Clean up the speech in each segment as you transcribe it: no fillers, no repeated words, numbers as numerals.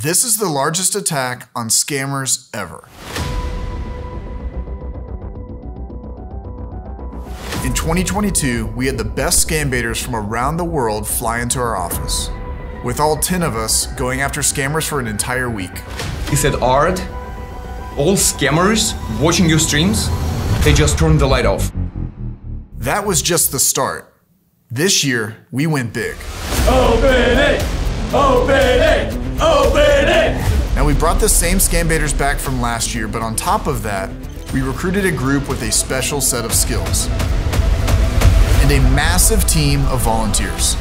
This is the largest attack on scammers ever. In 2022, we had the best scam baiters from around the world fly into our office, with all 10 of us going after scammers for an entire week. He said, Art, all scammers watching your streams, they just turned the light off. That was just the start. This year, we went big. Open it! Open it! Open it! Now we brought the same scam baiters back from last year, but on top of that, we recruited a group with a special set of skills and a massive team of volunteers.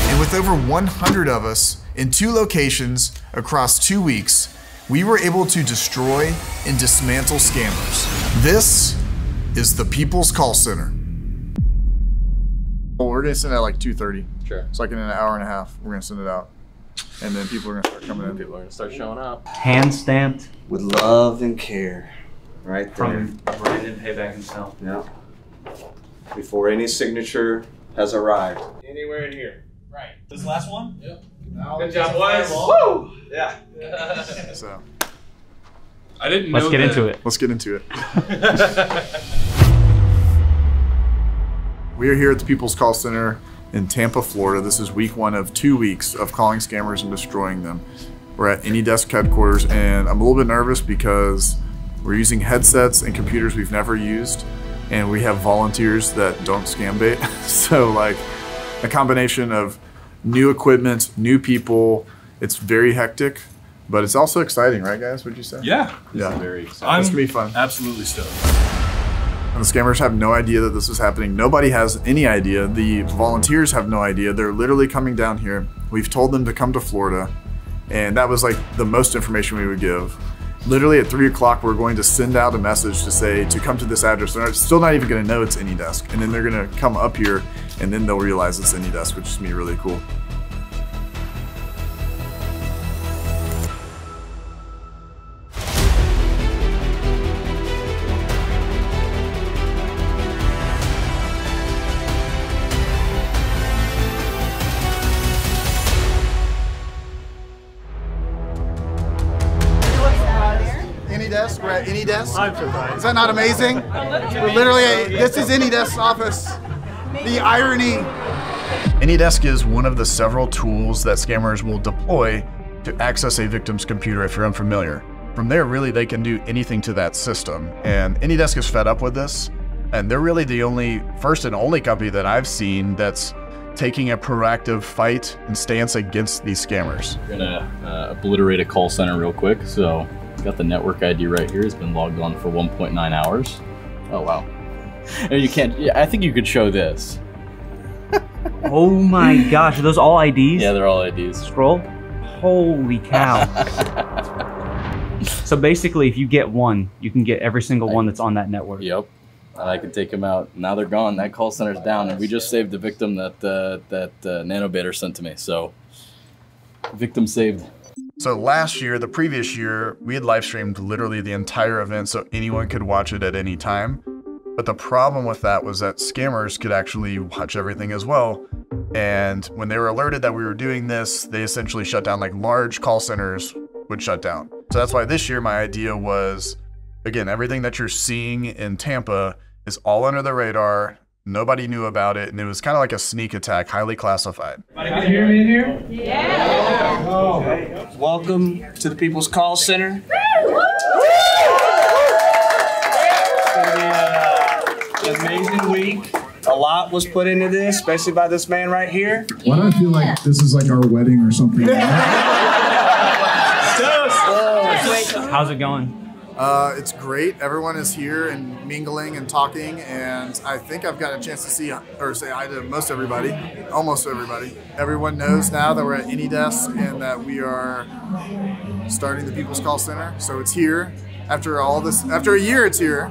And with over 100 of us in 2 locations across 2 weeks, we were able to destroy and dismantle scammers. This is the People's Call Center. Well, we're gonna send it at like 2:30. Sure. It's like in an hour and a half, we're gonna send it out. And then people are gonna start coming in. People are gonna start showing up. Hand stamped. With love and care. Right there. From Brandon Payback himself. Yeah. Before any signature has arrived. Anywhere in here. Right. This last one? Yep. Good job, boys. Woo! Yeah. So I didn't know Let's get into it. let's get into it. We are here at the People's Call Center in Tampa, Florida. This is week 1 of 2 weeks of calling scammers and destroying them. We're at AnyDesk headquarters, and I'm a little bit nervous because we're using headsets and computers we've never used, and we have volunteers that don't scam bait. So like a combination of new equipment, new people, it's very hectic, but it's also exciting, right guys? What'd you say? Yeah. Yeah. Very exciting. It's gonna be fun. Absolutely stoked. And the scammers have no idea that this is happening. Nobody has any idea. The volunteers have no idea. They're literally coming down here. We've told them to come to Florida, and that was like the most information we would give. Literally at 3 o'clock, we're going to send out a message to say to come to this address. They're still not even gonna know it's AnyDesk. And then they're gonna come up here, and then they'll realize it's AnyDesk, which is gonna be really cool. AnyDesk, we're at AnyDesk. Is that not amazing? We're literally, this is AnyDesk's office. The irony. AnyDesk is one of the several tools that scammers will deploy to access a victim's computer if you're unfamiliar. From there, really, they can do anything to that system. And AnyDesk is fed up with this. And they're really the first and only company that I've seen that's taking a proactive fight and stance against these scammers. We're gonna obliterate a call center real quick. So got the network ID right here. It's been logged on for 1.9 hours. Oh wow. And you can't, yeah, I think you could show this. Oh my gosh, are those all IDs? Yeah, they're all IDs. Scroll? Holy cow. So basically, if you get one, you can get every single one that's on that network. Yep. And I can take them out. Now they're gone. That call center's down, and we just saved the victim that NanoBaiter sent to me. So, victim saved. So last year, the previous year, we had live streamed literally the entire event so anyone could watch it at any time. But the problem with that was that scammers could actually watch everything as well. And when they were alerted that we were doing this, they essentially shut down, like large call centers would shut down. So that's why this year my idea was, again, everything that you're seeing in Tampa is all under the radar. Nobody knew about it, and it was kind of like a sneak attack, highly classified. Everybody can hear me in here? Yeah. Oh. Welcome to the People's Call Center. It's gonna be an amazing week. A lot was put into this, especially by this man right here. Why do I feel like this is like our wedding or something? How's it going? It's great. Everyone is here and mingling and talking, and I think I've got a chance to see or say hi to most everybody, almost everybody. Everyone knows now that we're at AnyDesk and that we are starting the People's Call Center. So it's here. After all this, after a year, it's here.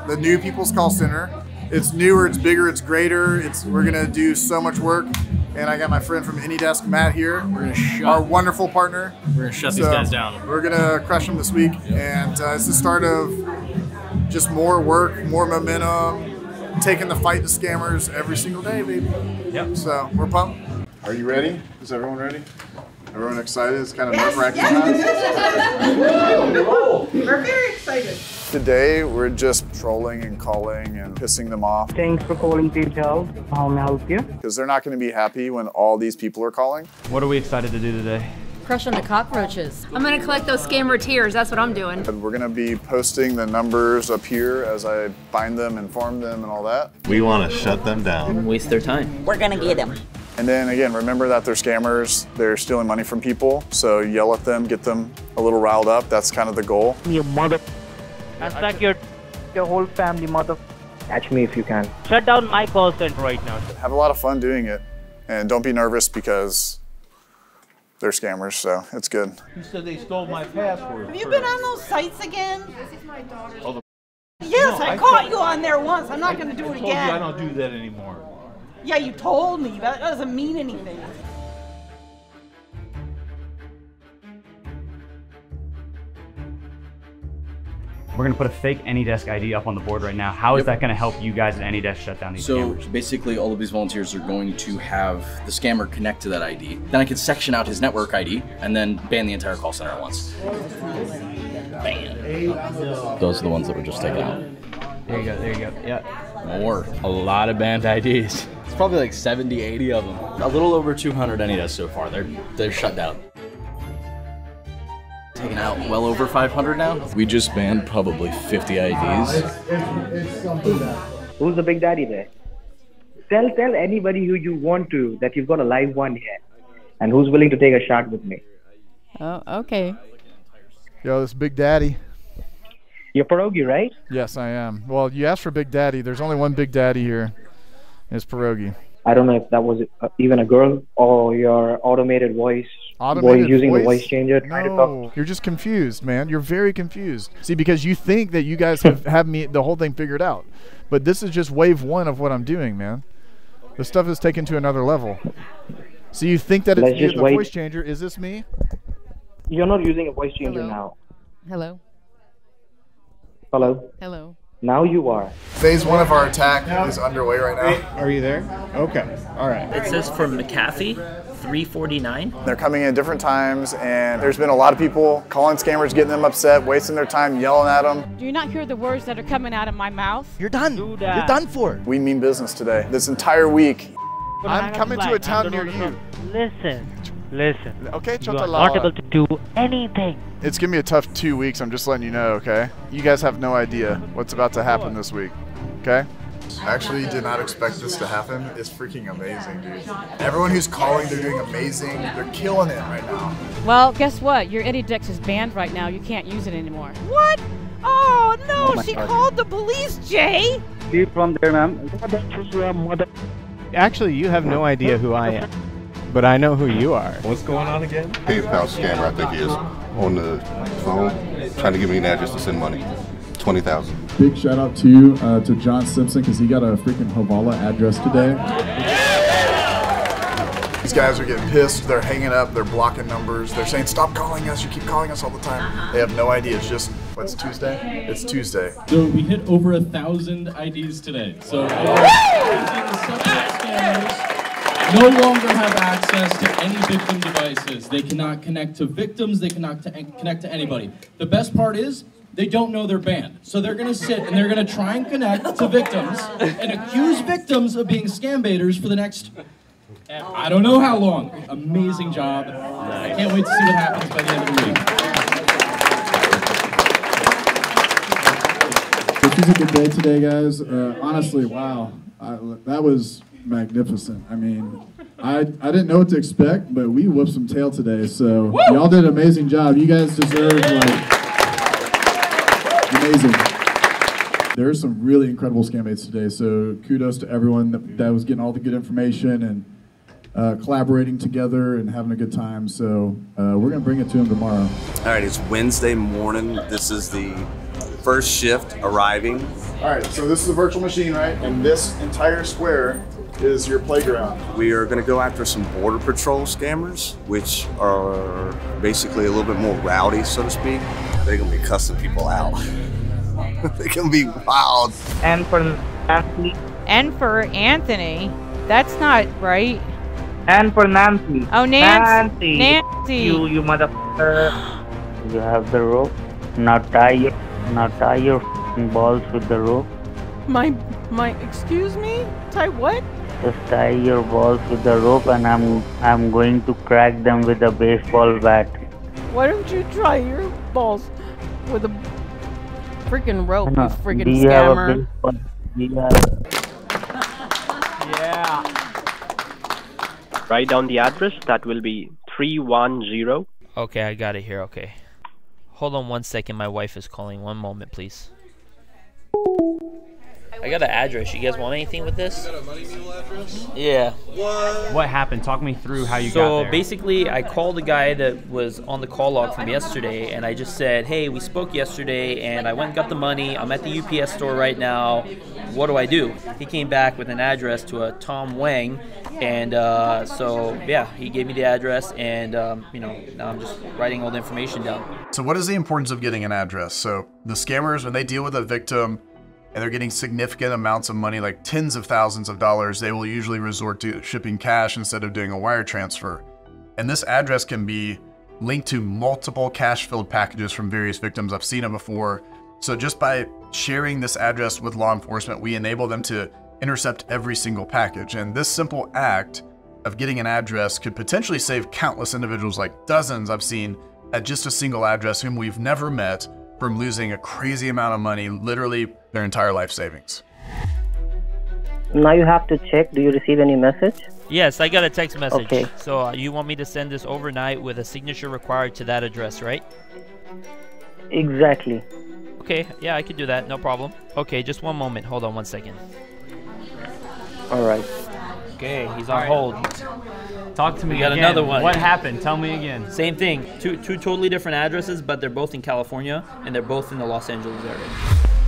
The new People's Call Center. It's newer, it's bigger, it's greater. We're gonna do so much work. And I got my friend from AnyDesk, Matt, here. We're gonna our wonderful partner. We're gonna shut these guys down. We're gonna crush them this week, and it's the start of just more work, more momentum, taking the fight to scammers every single day, baby. Yep. So we're pumped. Are you ready? Is everyone ready? Everyone excited? It's kind of nerve-wracking. We're very excited. Today, we're just trolling and calling and pissing them off. Thanks for calling PayPal. How may I help you? Because they're not going to be happy when all these people are calling. What are we excited to do today? Crush on the cockroaches. I'm gonna collect those scammer tears, that's what I'm doing. And we're going to be posting the numbers up here as I find them, inform them, and all that. We want to shut them down. Waste their time. We're going to get them. And then again, remember that they're scammers. They're stealing money from people. So yell at them, get them a little riled up. That's kind of the goal. Your mother. Attack your whole family, mother. Catch me if you can. Shut down my person right now. Have a lot of fun doing it. And don't be nervous because they're scammers, so it's good. You said they stole my password. Have you been on those sites again? This is my daughter's. Yes, I caught you on there once. I'm not going to do it again. I don't do that anymore. Yeah, you told me. That doesn't mean anything. We're gonna put a fake AnyDesk ID up on the board right now. How is that gonna help you guys at AnyDesk shut down these scammers? So basically all of these volunteers are going to have the scammer connect to that ID. Then I can section out his network ID and then ban the entire call center at once. Ban. Those are the ones that were just taken out. There you go, there you go, yeah. More. A lot of banned IDs. It's probably like 70, 80 of them. A little over 200 AnyDesk so far. They're shut down. Taken out well over 500 now. We just banned probably 50 IDs. Who's the big daddy there? Tell anybody who you want to that you've got a live one here. And who's willing to take a shot with me. Oh, okay. Yo, this Big Daddy. You're Pierogi, right? Yes, I am. Well, you asked for Big Daddy. There's only one Big Daddy here. It's Pierogi. I don't know if that was even a girl or your automated voice. Using the voice changer. No, you're just confused, man. You're very confused. See, because you think that you guys have me the whole thing figured out, but this is just wave one of what I'm doing, man. The stuff is taken to another level. So you think that it's the voice changer? Is this me? You're not using a voice changer now. Hello. Hello. Hello. Now you are. Phase one of our attack is underway right now. Are you there? Okay. All right. It says from McAfee, 349. They're coming in at different times, and there's been a lot of people calling scammers, getting them upset, wasting their time, yelling at them. Do you not hear the words that are coming out of my mouth? You're done. You're done for. We mean business today. This entire week. I'm coming to a town near you. Listen. Okay, you are not able to do anything. It's gonna be a tough 2 weeks. I'm just letting you know, okay? You guys have no idea what's about to happen this week, okay? I actually did not expect this to happen. It's freaking amazing, dude. Everyone who's calling, they're doing amazing. They're killing it right now. Well, guess what? Your AnyDesk is banned right now. You can't use it anymore. What? Oh, no. She called the police, Jay. Leave from there, ma'am. Actually, you have no idea who I am, but I know who you are. What's going on again? PayPal scammer, I think he is, on the phone, trying to give me an address to send money. 20,000. Big shout out to you, to John Simpson, because he got a freaking Havala address today. These guys are getting pissed. They're hanging up. They're blocking numbers. They're saying, stop calling us. You keep calling us all the time. They have no idea. It's just, what's Tuesday? It's Tuesday. So we hit over 1,000 IDs today. So scammers no longer have access to any victim devices. They cannot connect to victims. They cannot connect to anybody. The best part is, they don't know they're banned. So they're gonna sit and they're gonna try and connect to victims and accuse victims of being scam baiters for the next, I don't know how long. Amazing job. I can't wait to see what happens by the end of the week. This was a good day today, guys. Honestly, wow. That was magnificent. I mean, I didn't know what to expect, but we whooped some tail today. So y'all did an amazing job. You guys deserve, amazing. There's some really incredible scam baits today, so kudos to everyone that was getting all the good information and collaborating together and having a good time. So we're gonna bring it to them tomorrow. All right, it's Wednesday morning. This is the first shift arriving. All right, so this is a virtual machine, right? And this entire square is your playground. We are gonna go after some Border Patrol scammers, which are basically a little bit more rowdy, so to speak. They're gonna be cussing people out. They're gonna be wild. And for lastly, N for Anthony. That's not right. And for Nancy. Oh, Nancy. Nancy. You motherfucker. You have the rope. Now tie your f***ing balls with the rope. Excuse me? Tie what? Just tie your balls with the rope, and I'm going to crack them with a baseball bat. Why don't you try your balls with a freaking rope, you freaking Do you have a scammer? baseball? Do you have... Yeah. Write down the address. That will be 310. Okay, I got it here. Okay. Hold on 1 second. My wife is calling. One moment, please. I got an address. You guys want anything with this? Yeah. What happened? Talk me through how you got So there. basically, I called the guy that was on the call log from yesterday, and I just said, hey, we spoke yesterday, and I went and got the money. I'm at the UPS store right now. What do I do? He came back with an address to a Tom Wang, and so, yeah, he gave me the address, and, you know, now I'm just writing all the information down. So what is the importance of getting an address? So the scammers, when they deal with a victim, and they're getting significant amounts of money, like tens of thousands of dollars, they will usually resort to shipping cash instead of doing a wire transfer. And this address can be linked to multiple cash-filled packages from various victims. I've seen it before. So just by sharing this address with law enforcement, we enable them to intercept every single package. And this simple act of getting an address could potentially save countless individuals, like dozens I've seen, at just a single address whom we've never met, from losing a crazy amount of money, literally their entire life savings. Now you have to check. Do you receive any message? Yes, I got a text message. Okay. So you want me to send this overnight with a signature required to that address, right? Exactly. Okay, yeah, I could do that. No problem. Okay, just one moment. Hold on 1 second. All right. Okay, he's on hold. Talk to me We got again. another one. What happened? Tell me again. Same thing. Two totally different addresses, but they're both in California, and they're both in the Los Angeles area.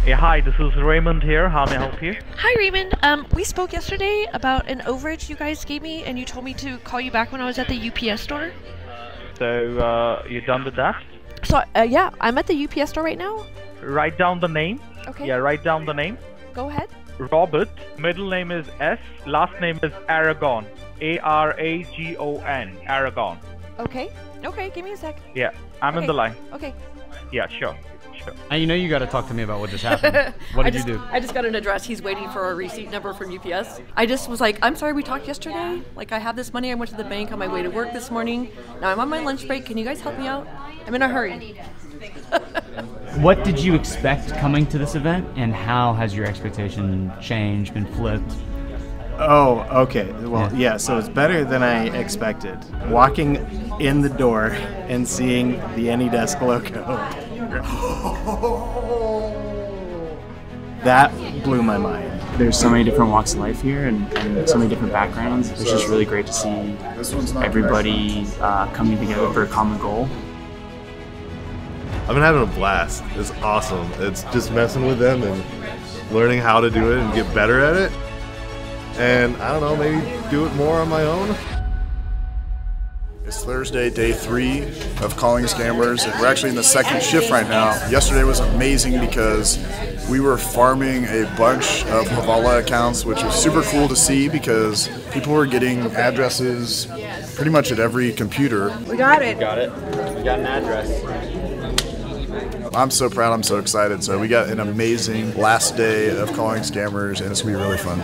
Yeah, hi, this is Raymond here. How may I help you? Hi, Raymond. We spoke yesterday about an overage you guys gave me, and you told me to call you back when I was at the UPS store. So, you're done with that? So, yeah, I'm at the UPS store right now. Write down the name. Okay. Yeah, write down the name. Go ahead. Robert. Middle name is S. Last name is Aragon. A-R-A-G-O-N. Aragon. Okay. Okay, give me a sec. Yeah, I'm in the line. Okay. Yeah, sure. And you know you got to talk to me about what just happened. What did you do? I just got an address. He's waiting for a receipt number from UPS. I just was like, I'm sorry we talked yesterday. Like, I have this money. I went to the bank on my way to work this morning. Now I'm on my lunch break. Can you guys help me out? I'm in a hurry. What did you expect coming to this event, and how has your expectation changed, been flipped? Oh, okay. Well, yeah, so it's better than I expected. Walking in the door and seeing the AnyDesk logo. That blew my mind. There's so many different walks of life here and so many different backgrounds. It's just really great to see everybody coming together for a common goal. I've been having a blast. It's awesome. It's just messing with them and learning how to do it and get better at it. And I don't know, maybe do it more on my own. It's Thursday, day 3 of calling scammers. We're actually in the second shift right now. Yesterday was amazing because we were farming a bunch of Havala accounts, which was super cool to see because people were getting addresses pretty much at every computer. We got it. Got it. We got an address. I'm so proud, I'm so excited. So we got an amazing last day of calling scammers, and it's gonna be really fun.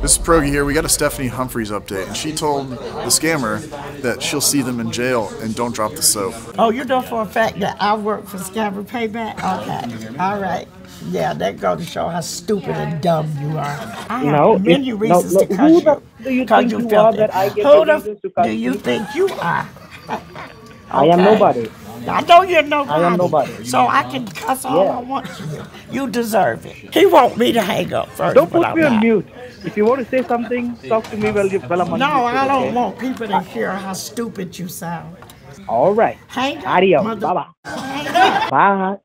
This is Progi here. We got a Stephanie Humphreys update, and she told the scammer that she'll see them in jail and don't drop the soap. Oh, you know for a fact that I work for Scammer Payback? Okay, all right. Yeah, that goes to show how stupid and dumb you are. I have many reasons to cut you. Who do you think you are filthy. that I get Who the reasons to cut do you think you are? I am nobody. I know you're nobody. I am nobody. So I can cuss all I want to you. You deserve it. He want me to hang up first. Don't but put I'm me on not. mute. If you want to say something, talk to me while I'm on No, mute. I don't okay? want people to hear how stupid you sound. All right. Hang up, Adios. mother- Bye-bye.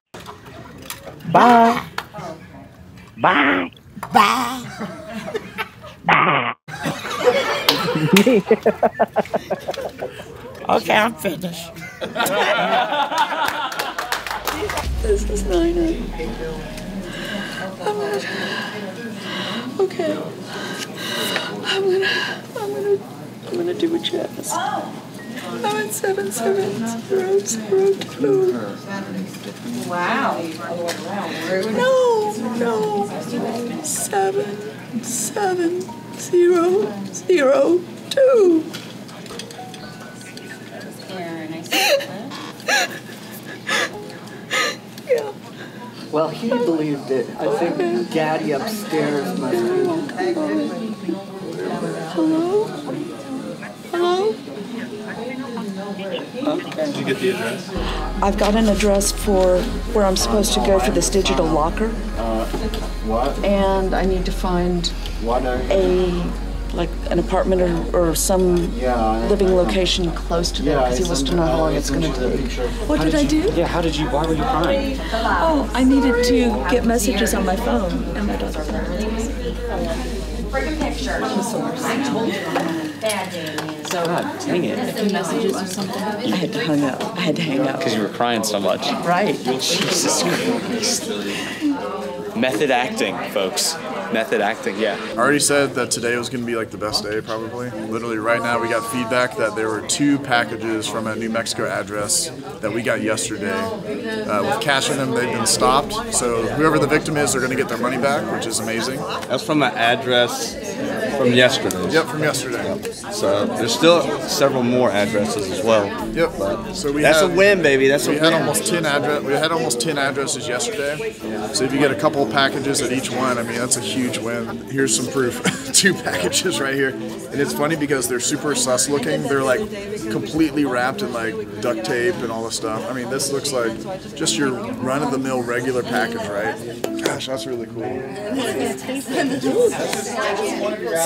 Bye. Bye. Bye. Bye. Okay, I'm finished. This is Nina. Okay. I'm gonna do a chest. I'm at 7702. Wow. No. 7702. Yeah. Well, he believed it. I think Daddy upstairs must be. Hello? Hello? Did you get the address? I've got an address for where I'm supposed to go for this digital locker. What? And I need to find like an apartment or some living location close to there because he wants to know how long it's going to take. What did I do? Yeah, why were you crying? Oh, I needed to get messages on my phone and my daughter's phone. Bring a picture. God, dang it. Messages or something? I had to hang up. Because you were crying so much. Right. Jesus Christ. Method acting, folks. Method acting, yeah. I already said that today was going to be like the best day, probably. Literally right now we got feedback that there were 2 packages from a New Mexico address that we got yesterday. With cash in them, they've been stopped. So whoever the victim is, they're going to get their money back, which is amazing. That's from an address from yesterday. Yep, from yesterday. So there's still several more addresses as well. Yep. So that's a win, baby. That's a win. We had almost 10 addresses yesterday. So if you get a couple packages at each one, I mean that's a huge win. Here's some proof. 2 packages right here. And it's funny because they're super sus looking. They're like completely wrapped in like duct tape and all this stuff. I mean, this looks like just your run-of-the-mill regular package, right? Gosh, that's really cool.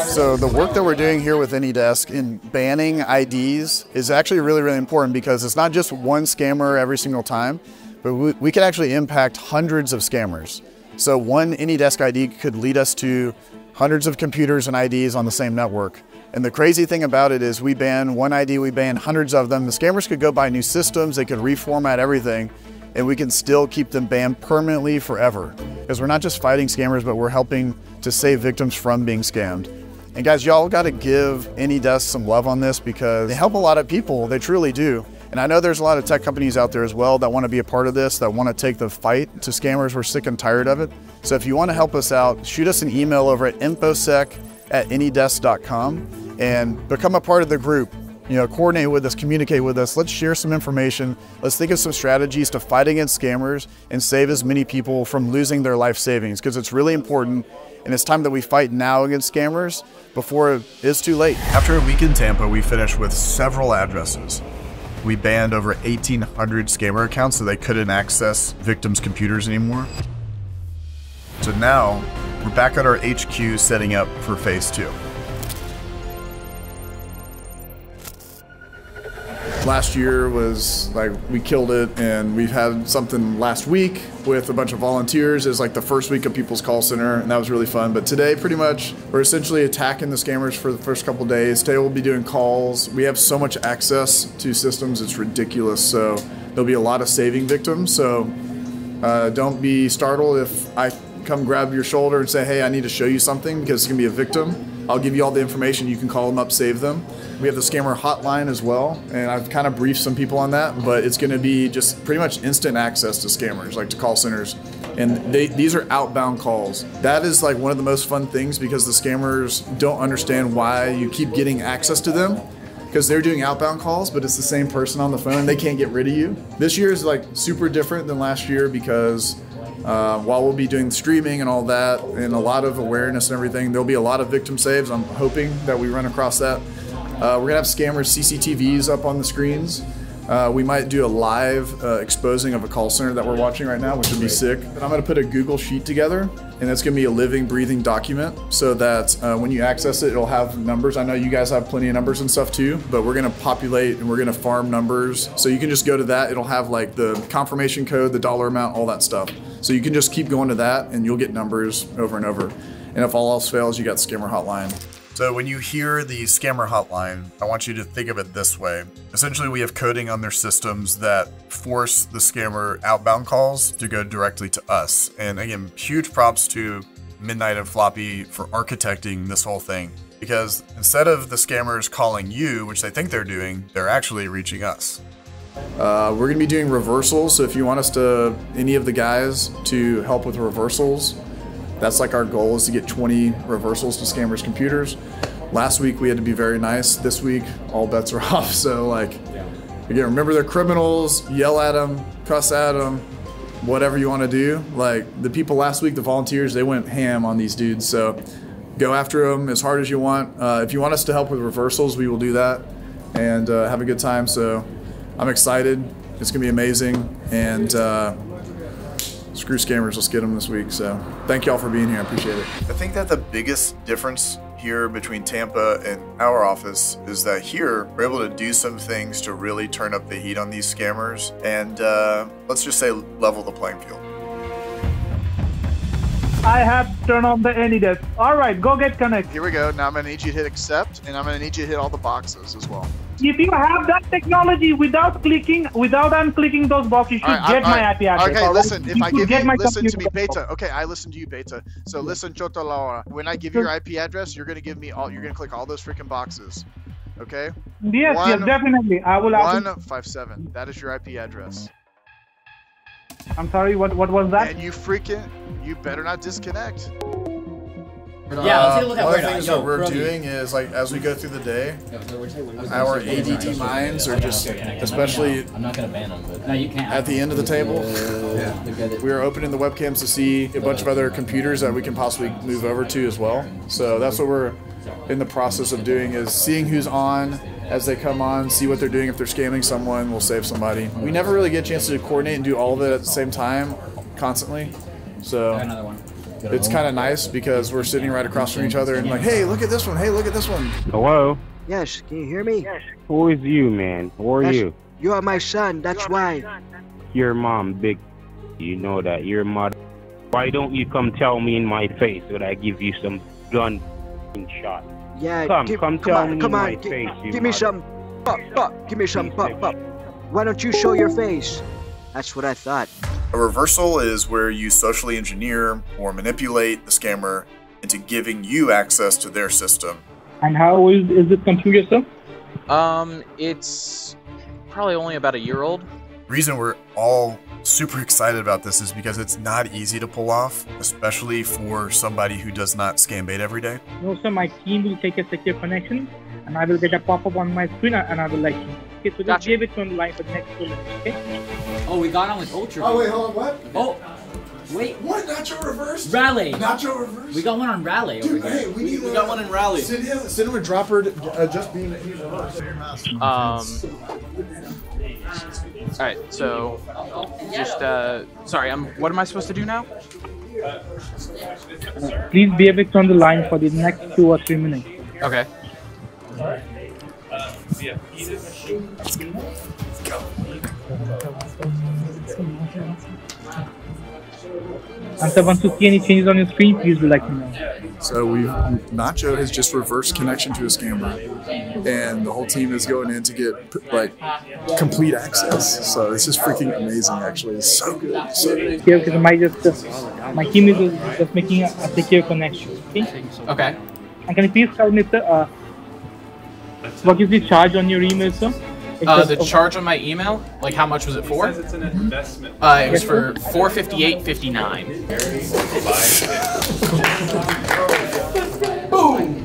So the work that we're doing here with AnyDesk in banning IDs is actually really, really important because it's not just one scammer every single time, but we can actually impact hundreds of scammers. So one AnyDesk ID could lead us to hundreds of computers and IDs on the same network. And the crazy thing about it is we ban one ID, we ban hundreds of them. The scammers could go buy new systems, they could reformat everything, and we can still keep them banned permanently forever. Because we're not just fighting scammers, but we're helping to save victims from being scammed. And guys, y'all gotta give AnyDesk some love on this because they help a lot of people, they truly do. And I know there's a lot of tech companies out there as well that want to be a part of this, that want to take the fight to scammers. We're sick and tired of it. So if you want to help us out, shoot us an email over at infosec@anydesk.com and become a part of the group. You know, coordinate with us, communicate with us. Let's share some information. Let's think of some strategies to fight against scammers and save as many people from losing their life savings because it's really important. And it's time that we fight now against scammers before it's too late. After a week in Tampa, we finished with several addresses. We banned over 1,800 scammer accounts so they couldn't access victims' computers anymore. So now, we're back at our HQ setting up for phase 2. Last year was like, we killed it, and we've had something last week with a bunch of volunteers. It was like the first week of People's Call Center, and that was really fun. But today, pretty much, we're essentially attacking the scammers for the first couple days. Today we'll be doing calls. We have so much access to systems, it's ridiculous. So there'll be a lot of saving victims. So don't be startled if I come grab your shoulder and say, hey, I need to show you something because it's gonna be a victim. I'll give you all the information. You can call them up, save them. We have the scammer hotline as well, and I've kind of briefed some people on that, but it's going to be just pretty much instant access to scammers, like to call centers. And these are outbound calls. That is like one of the most fun things because the scammers don't understand why you keep getting access to them because they're doing outbound calls, but it's the same person on the phone and they can't get rid of you. This year is like super different than last year because while we'll be doing streaming and all that and a lot of awareness and everything, there'll be a lot of victim saves. I'm hoping that we run across that. We're gonna have scammers CCTVs up on the screens. We might do a live exposing of a call center that we're watching right now, which would be sick. But I'm gonna put a Google Sheet together, and it's gonna be a living, breathing document so that when you access it, it'll have numbers. I know you guys have plenty of numbers and stuff too, but we're gonna populate and we're gonna farm numbers. So you can just go to that, it'll have like the confirmation code, the dollar amount, all that stuff. So you can just keep going to that and you'll get numbers over and over. And if all else fails, you got Scammer Hotline. So when you hear the scammer hotline, I want you to think of it this way. Essentially, we have coding on their systems that force the scammer outbound calls to go directly to us. And again, huge props to Midnight and Floppy for architecting this whole thing. Because instead of the scammers calling you, which they think they're doing, they're actually reaching us. We're going to be doing reversals, so if you want us to, any of the guys, to help with reversals, that's like our goal, is to get 20 reversals to scammers' computers. Last week we had to be very nice. This week all bets are off. So like, again, remember they're criminals. Yell at them, cuss at them, whatever you want to do. Like the people last week, the volunteers, they went ham on these dudes. So go after them as hard as you want. If you want us to help with reversals, we will do that and have a good time. So I'm excited. It's gonna be amazing. And screw scammers, let's get them this week. So thank y'all for being here, I appreciate it. I think that the biggest difference here between Tampa and our office is that here we're able to do some things to really turn up the heat on these scammers and let's just say level the playing field. I have to turn on the AnyDesk. All right, go get connected. Here we go. Now I'm gonna need you to hit accept and I'm gonna need you to hit all the boxes as well. If you have that technology without unclicking those boxes, you should get my IP address. Okay, listen, if I give you, listen to me, computer. Beta. Okay, I listen to you, Beta. So listen, Chota Laura. When I give you your IP address, you're gonna give me all, you're gonna click all those freaking boxes. Okay? Yes, yes, definitely. I will. 157. That is your IP address. I'm sorry, what was that? And you better not disconnect. Yeah, let's take a look at one of the things that we're doing is, like, as we go through the day, our ADT minds are just, especially I'm not gonna ban them, but no, you can't. At the end of the table, we are opening the webcams to see a bunch of other computers that we can possibly move over to as well. So that's what we're in the process of doing, is seeing who's on as they come on, see what they're doing. If they're scamming someone, we'll save somebody. We never really get a chance to coordinate and do all of it at the same time, constantly. So another one. It's kind of nice because we're sitting right across from each other and like, hey, look at this one. Hey, look at this one. Hello? Yes, can you hear me? Yes. Who is you, man? Who are you? You are my son, that's why. Your mom, big. You know that. Your mother. Why don't you come tell me in my face that I give you some gun shot? Yeah, come tell me in my face. Give me some. Give me some. Why don't you show your face? That's what I thought. A reversal is where you socially engineer or manipulate the scammer into giving you access to their system. And how old is this computer, sir? It's probably only about a year old. The reason we're all super excited about this is because it's not easy to pull off, especially for somebody who does not scam bait every day. No, sir, my team will take a secure connection and I will get a pop-up on my screen and I will let you. Okay, so just give it on the line for the next 2 minutes, okay? Oh, we got on with Ultra. Oh, wait, hold on, what? Oh, wait. What? Nacho reverse? Rally. Nacho reverse? We got one on Rally over here. Hey, we got one in Rally. Send him a dropper, just being a reverse. Alright, so just sorry, what am I supposed to do now? Please be evict on the line for the next 2 or 3 minutes. Okay. And so once you see any changes on your screen, please let me know. So Nacho has just reversed connection to a scammer, and the whole team is going in to get like complete access. So it's just freaking amazing, actually. It's so good. So good. Yeah, because my team is just making a secure connection. Okay. Okay. And can you please tell me, sir, what is the charge on your email, sir? The charge on my email, like how much was it for? It says it's an investment. It was for $458.59. Boom!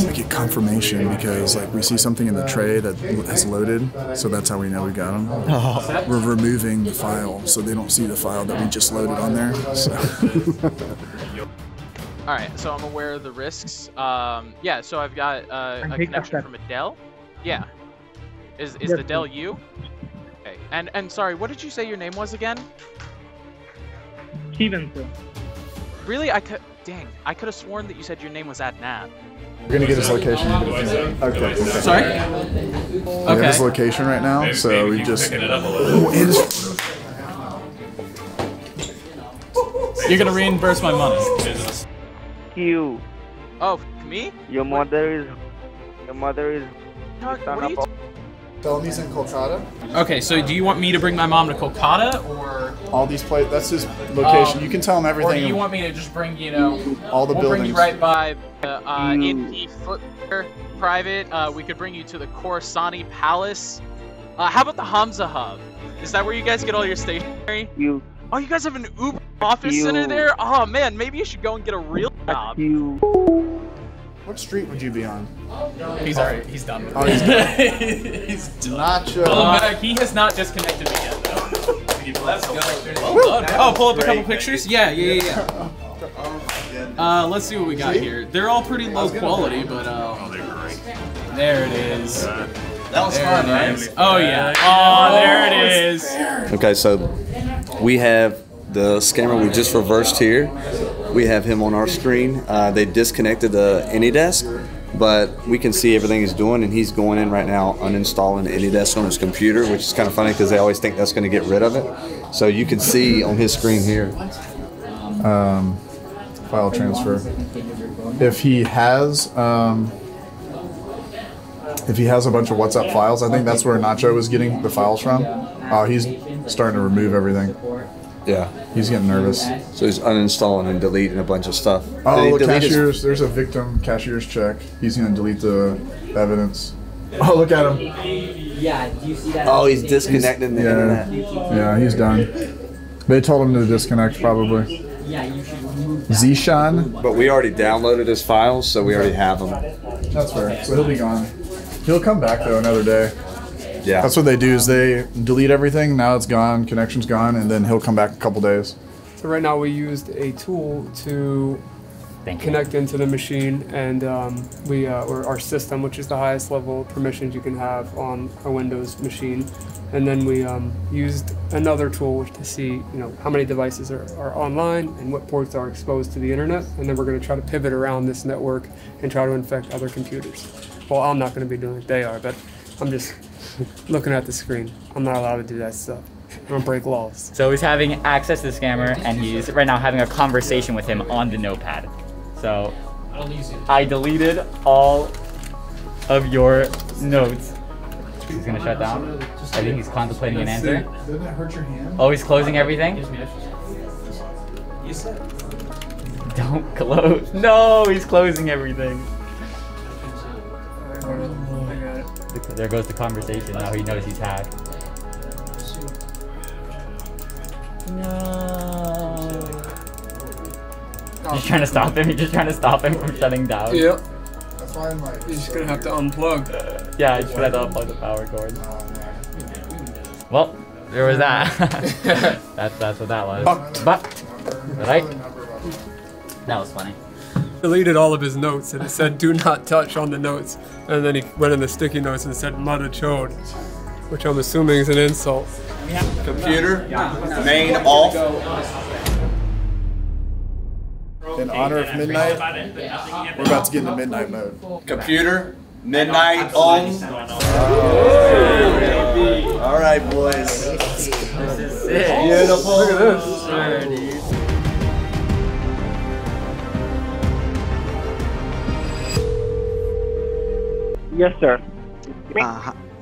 I get confirmation because like we see something in the tray that has loaded, so that's how we know we got them. Oh. We're removing the file, so they don't see the file that we just loaded on there. So. Alright, so I'm aware of the risks. Yeah, so I've got a connection from a Dell. Yeah. Is the Dell you? Okay. And sorry, what did you say your name was again? Steven, sir. Really? Dang, I could have sworn that you said your name was Adnan. We're gonna get his location. Okay. Sorry? We have his location right now, so we just. You're gonna reimburse my money. You Oh, me? Your mother is. What are you Tell him he's in Kolkata. Okay, so do you want me to bring my mom to Kolkata, or all these places? That's his location. You can tell him everything. Or do you want me to just bring, you know, all the we'll buildings? Bring you right by. In the Footwear Private, we could bring you to the Khorsani Palace. How about the Hamza Hub? Is that where you guys get all your stationery? Oh, you guys have an Uber office center there? Oh man, maybe you should go and get a real job. What street would you be on? He's already, he's done. Oh, he's done. He's done. Nacho. He has not disconnected me yet, though. Let's go. Oh, pull up a couple pictures? Yeah. Let's see what we got here. They're all pretty low quality, but they're great. There it is. That was there fun, right? Oh yeah. Oh, there it is. Okay, so we have the scammer we just reversed here. We have him on our screen. They disconnected the AnyDesk, but we can see everything he's doing, and he's going in right now uninstalling AnyDesk on his computer, which is kind of funny because they always think that's going to get rid of it. So you can see on his screen here. File transfer. If he has a bunch of WhatsApp files, I think that's where Nacho was getting the files from. He's starting to remove everything. Yeah. He's getting nervous. So he's uninstalling and deleting a bunch of stuff. Oh, look, cashiers. There's a victim cashier's check. He's going to delete the evidence. Oh, look at him. Yeah, do you see that? Oh, he's disconnecting the internet. Yeah, he's done. They told him to disconnect, probably. Yeah, you should remove Zishan. But we already downloaded his files, so we already have them. That's fair. So he'll be gone. He'll come back, though, another day. Yeah. That's what they do is they delete everything. Now it's gone, connection's gone, and then he'll come back a couple days. So right now we used a tool to connect into the machine, and or our system, which is the highest level of permissions you can have on a Windows machine. And then we used another tool to see, how many devices are online and what ports are exposed to the internet. And then we're going to try to pivot around this network and try to infect other computers. Well, I'm not going to be doing it; they are, but I'm just looking at the screen. I'm not allowed to do that stuff. I'm gonna break laws. So he's having access to the scammer, and he's right now having a conversation with him on the notepad. So I deleted all of your notes. He's gonna shut down. I think he's contemplating an answer. Doesn't it hurt your hand? Oh, he's closing everything? Don't close. No, he's closing everything. There goes the conversation. Now he knows he's hacked. No. You're trying to stop him. You're just trying to stop him from shutting down. Yep. That's why I'm like. You're just gonna have to unplug. Yeah, you're just gonna have to unplug the power cord. Well, there was that. that's what that was. But right? That was funny. Deleted all of his notes, and it said "Do not touch" on the notes, and then he went in the sticky notes and said "Mother Chode," which I'm assuming is an insult. Computer, main off. In honor of midnight, we're about to get into midnight mode. Computer, midnight on. All right, boys. This is beautiful. Look at this. Yes, sir.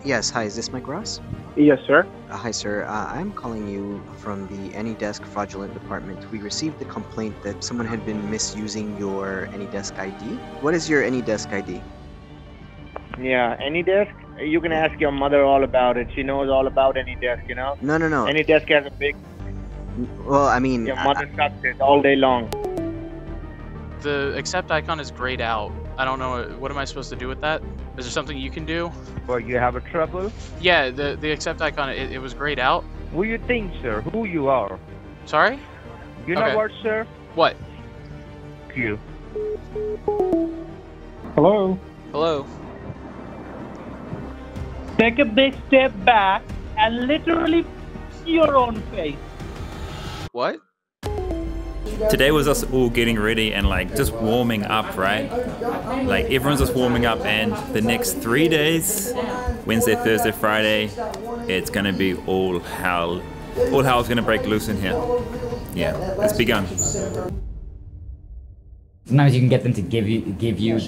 Yes, hi, is this Mike Ross? Yes, sir. Hi, sir. I'm calling you from the AnyDesk fraudulent department. We received a complaint that someone had been misusing your AnyDesk ID. What is your AnyDesk ID? Yeah, AnyDesk? You can ask your mother all about it. She knows all about AnyDesk, No. AnyDesk has a big... Well, I mean... Your mother sucks it all day long. The accept icon is grayed out. I don't know, what am I supposed to do with that? Is there something you can do? Well, you have a trouble? Yeah, the accept icon, it was grayed out. Who you think, sir? Who you are? Sorry? You know what, sir? What? You. Hello? Hello? Take a big step back and literally your own face. What? Today was us all getting ready and just warming up, right? Everyone's just warming up, and the next 3 days, Wednesday, Thursday, Friday, it's gonna be all hell. All hell's gonna break loose in here. Yeah, it's begun. Sometimes you can get them to give you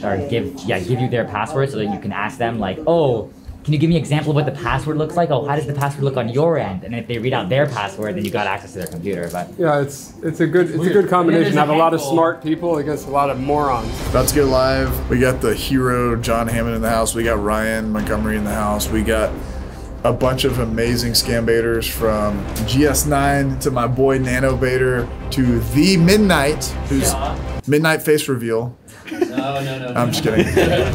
their password so that you can ask them like, oh, can you give me an example of what the password looks like? Oh, how does the password look on your end? And if they read out their password, then you got access to their computer. But yeah, it's a good combination. I have a lot of smart people against a lot of morons. About to get live. We got the hero John Hammond in the house. We got Ryan Montgomery in the house. We got a bunch of amazing scam baiters, from GS9 to my boy Nano Baiter to the Midnight, who's Midnight face reveal. No. I'm just kidding.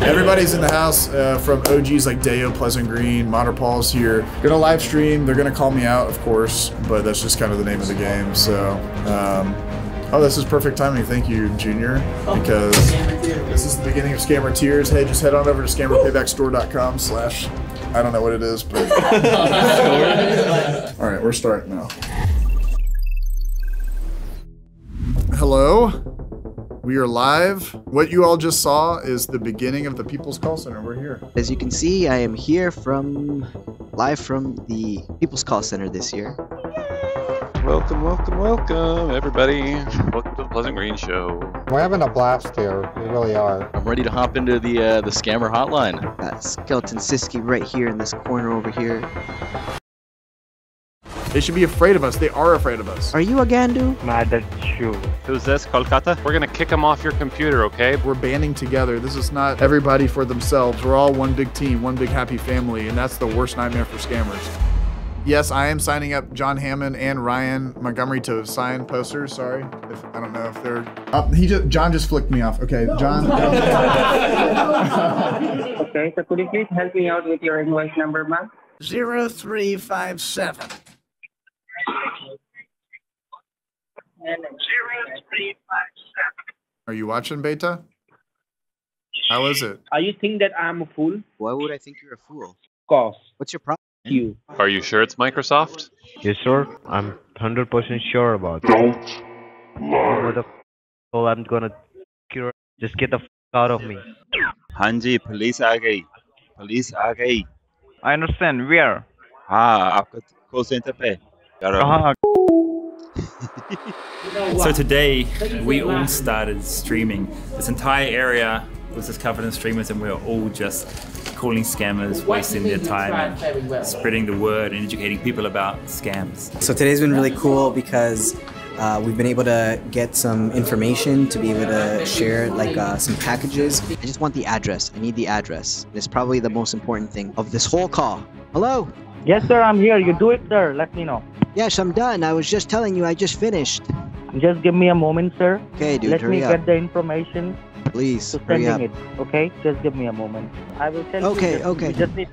Everybody's in the house, from OGs like Deo, Pleasant Green, Modern Paul's here. Gonna live stream. They're gonna call me out, of course, but that's just kind of the name of the game. So, oh, this is perfect timing. Thank you, Junior, because this is the beginning of Scammer Tiers. Hey, just head on over to scammerpaybackstore.com/ I don't know what it is, but all right, we're starting now. Hello. We are live. What you all just saw is the beginning of the People's Call Center. We're here. As you can see, I am here live from the People's Call Center this year. Welcome, everybody. Welcome to the Pleasant Green Show. We're having a blast here. We really are. I'm ready to hop into the scammer hotline. Skeleton Siski right here in this corner over here. They should be afraid of us. They are afraid of us. Are you a Gandu? Nah, that's true. Who's this, Kolkata? We're gonna kick them off your computer, okay? We're banding together. This is not everybody for themselves. We're all one big team, one big happy family, and that's the worst nightmare for scammers. Yes, I am signing up John Hammond and Ryan Montgomery to sign posters. Sorry, I don't know if they're. John just flicked me off. Okay, John. Okay, so could you please help me out with your invoice number, ma'am? 0357. And 0357. Are you watching, Beta? How is it? Are you think that I'm a fool? Why would I think you're a fool? Cause. What's your problem? You. Are you sure it's Microsoft? Yes, sir. I'm 100% sure about it. Don't lie. What the f*** I'm gonna cure? Just get the f*** out of me. Hanji, police आ गई. Police आ गई. I understand. Where? हाँ, आपका call center पे. So today, we all started streaming. This entire area was just covered in streamers, and we were all just calling scammers, wasting their time, and spreading the word and educating people about scams. So today's been really cool because we've been able to get some information to be able to share some packages. I just want the address. I need the address. It's probably the most important thing of this whole call. Hello? Yes, sir, I'm here. You do it, sir. Let me know. Yes, I'm done. I was just telling you I just finished. Just give me a moment, sir. Okay, dude, Let me hurry up. get the information. Please, to hurry sending up. it. Okay, just give me a moment. I will tell Okay, you. okay. You just need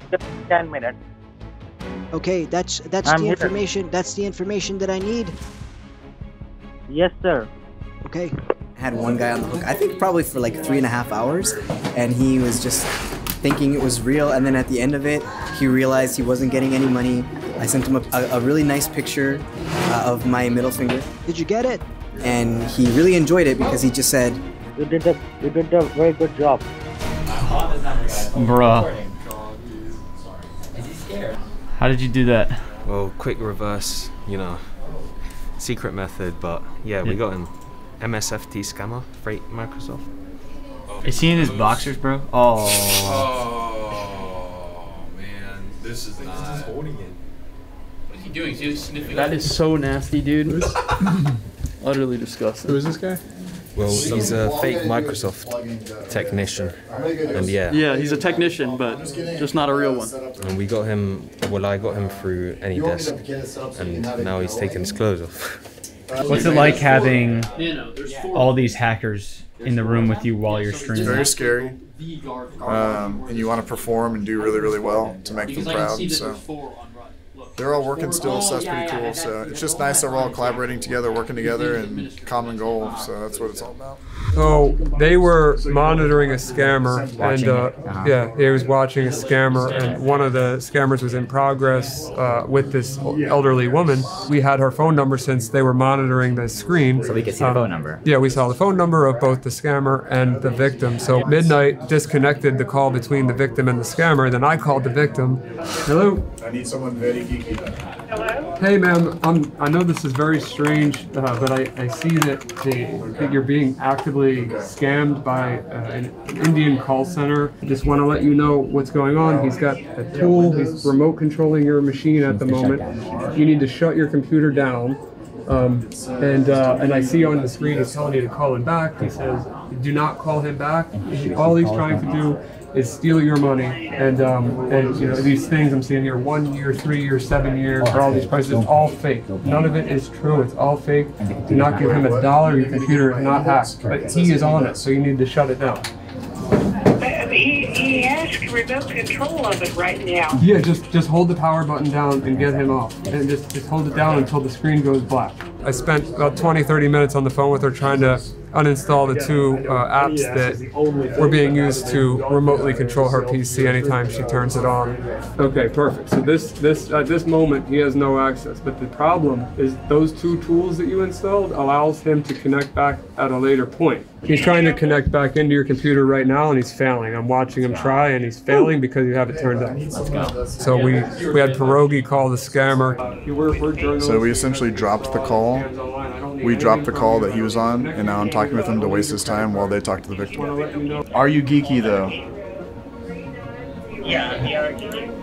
10 minutes. Okay, that's I'm the here. information. That's the information that I need. Yes, sir. Okay. I had one guy on the hook, I think probably for like 3.5 hours, and he was just thinking it was real, and then at the end of it, he realized he wasn't getting any money. I sent him a really nice picture of my middle finger. Did you get it? And he really enjoyed it because he just said, You did a very good job. Bruh. How did you do that? Well, quick reverse, secret method, but yeah, we got an MSFT scammer, Freight Microsoft. Is he in his boxers, bro? Oh. Oh man, this is not. He's holding it. What is he doing? Is he sniffing? That is so nasty, dude. Utterly disgusting. Who is this guy? Well, he's a fake Microsoft technician, and yeah. Yeah, he's a technician, but just not a real one. And we got him. Well, I got him through AnyDesk, and now he's taking his clothes off. What's it like having all these hackers in the room with you while you're streaming? It's very scary. And you want to perform and do really, really well to make them proud. So they're all working still, so that's pretty cool. So it's just nice that we're all collaborating together, working together, and common goal. So that's what it's all about. So they were monitoring a scammer, and yeah, he was watching a scammer, and one of the scammers was in progress with this elderly woman. We had her phone number since they were monitoring the screen. So we could see the phone number. Yeah, we saw the phone number of both the scammer and the victim. So Midnight disconnected the call between the victim and the scammer. Then I called the victim. Hello. I need someone very geeky. Hey, ma'am. I know this is very strange, but I see that you're being actively scammed by an Indian call center. I just want to let you know what's going on. He's got a tool. He's remote controlling your machine at the moment. You need to shut your computer down. And I see on the screen he's telling you to call him back. He says, do not call him back. All he's trying to do is steal your money. And you know, these things I'm seeing here, 1 year, 3 years, 7 years, for all these prices, it's all fake. None of it is true. It's all fake. Do not give him $1. Your computer is not hacked. But he is on it, so you need to shut it down. He has remote control of it right now. Yeah, just hold the power button down and get him off. And just hold it down until the screen goes black. I spent about 20-30 minutes on the phone with her trying to uninstall the two apps that were being used to remotely control her PC anytime she turns it on. Okay, perfect. So at this moment, he has no access. But the problem is those two tools that you installed allows him to connect back at a later point. He's trying to connect back into your computer right now, and he's failing. I'm watching him try, and he's failing because you have it turned on. Let's go. So we had Pierogi call the scammer. So we essentially dropped the call. We dropped the call that he was on, and now I'm talking with him to waste his time while they talk to the victim. Are you geeky though? Yeah.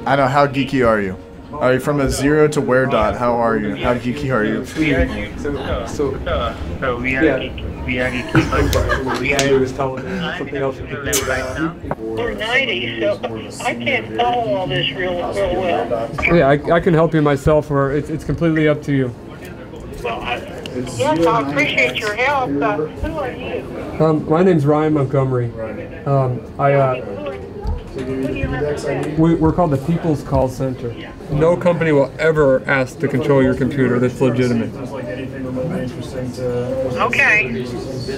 I know. How geeky are you? Are you from a 0 to where dot? How are you? How geeky are you? We are geeky. We are geeky. We're 90, so I can't follow all this real well. Yeah, I can help you myself, or it's completely up to you. Well, yes, I appreciate your help. Who are you? My name's Ryan Montgomery. We're called the People's Call Center. No company will ever ask to control your computer that's legitimate. Okay.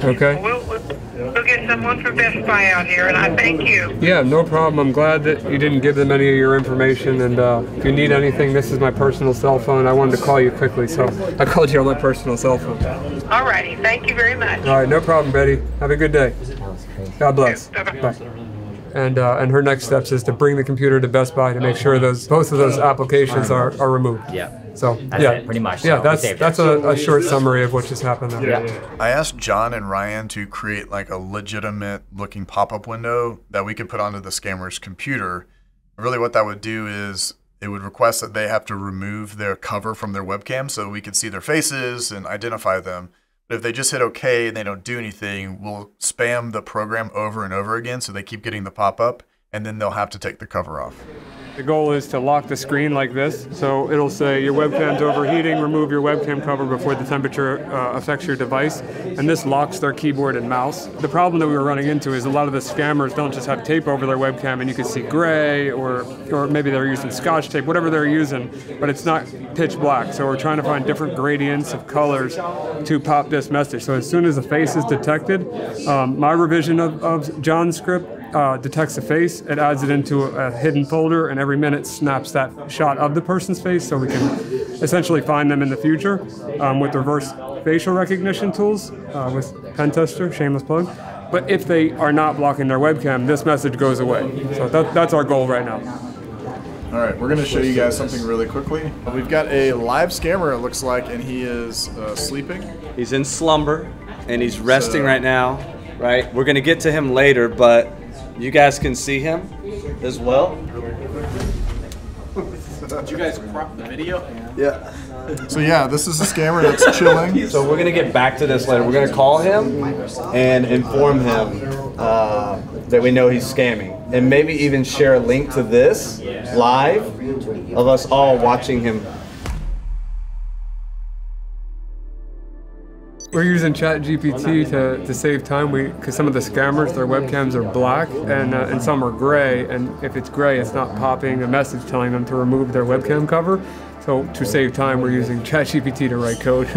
Okay? We'll get someone from Best Buy out here, and I thank you. Yeah, no problem. I'm glad that you didn't give them any of your information, and if you need anything, this is my personal cell phone. I wanted to call you quickly, so I called you on my personal cell phone. All righty. Thank you very much. All right, no problem, Betty. Have a good day. God bless. Bye. And her next steps is to bring the computer to Best Buy to make sure both of those applications are removed. Yeah. So that's it, pretty much. Yeah, so that's a short summary of what just happened there. Yeah. I asked John and Ryan to create like a legitimate looking pop-up window that we could put onto the scammer's computer. Really what that would do is it would request that they have to remove their cover from their webcam so we could see their faces and identify them. But if they just hit OK and they don't do anything, we'll spam the program over and over again so they keep getting the pop-up, and then they'll have to take the cover off. The goal is to lock the screen like this, so it'll say your webcam's overheating, remove your webcam cover before the temperature affects your device, and this locks their keyboard and mouse. The problem that we were running into is a lot of the scammers don't just have tape over their webcam and you can see gray, or maybe they're using Scotch tape, whatever they're using, but it's not pitch black, so we're trying to find different gradients of colors to pop this message. So as soon as the face is detected, my revision of John's script detects the face, it adds it into a hidden folder, and every minute snaps that shot of the person's face so we can essentially find them in the future with reverse facial recognition tools with Pentester, shameless plug. But if they are not blocking their webcam, this message goes away. So that's our goal right now. All right, we're going to show you guys something really quickly. We've got a live scammer, it looks like, and he is sleeping. He's in slumber, and he's resting right now, right? We're going to get to him later, but you guys can see him as well. Did you guys crop the video? Yeah. So yeah, this is a scammer that's chilling. So we're going to get back to this later. We're going to call him and inform him that we know he's scamming. And maybe even share a link to this live of us all watching him. We're using ChatGPT to save time because some of the scammers, their webcams are black and some are gray, and if it's gray, it's not popping a message telling them to remove their webcam cover. So to save time, we're using ChatGPT to write code.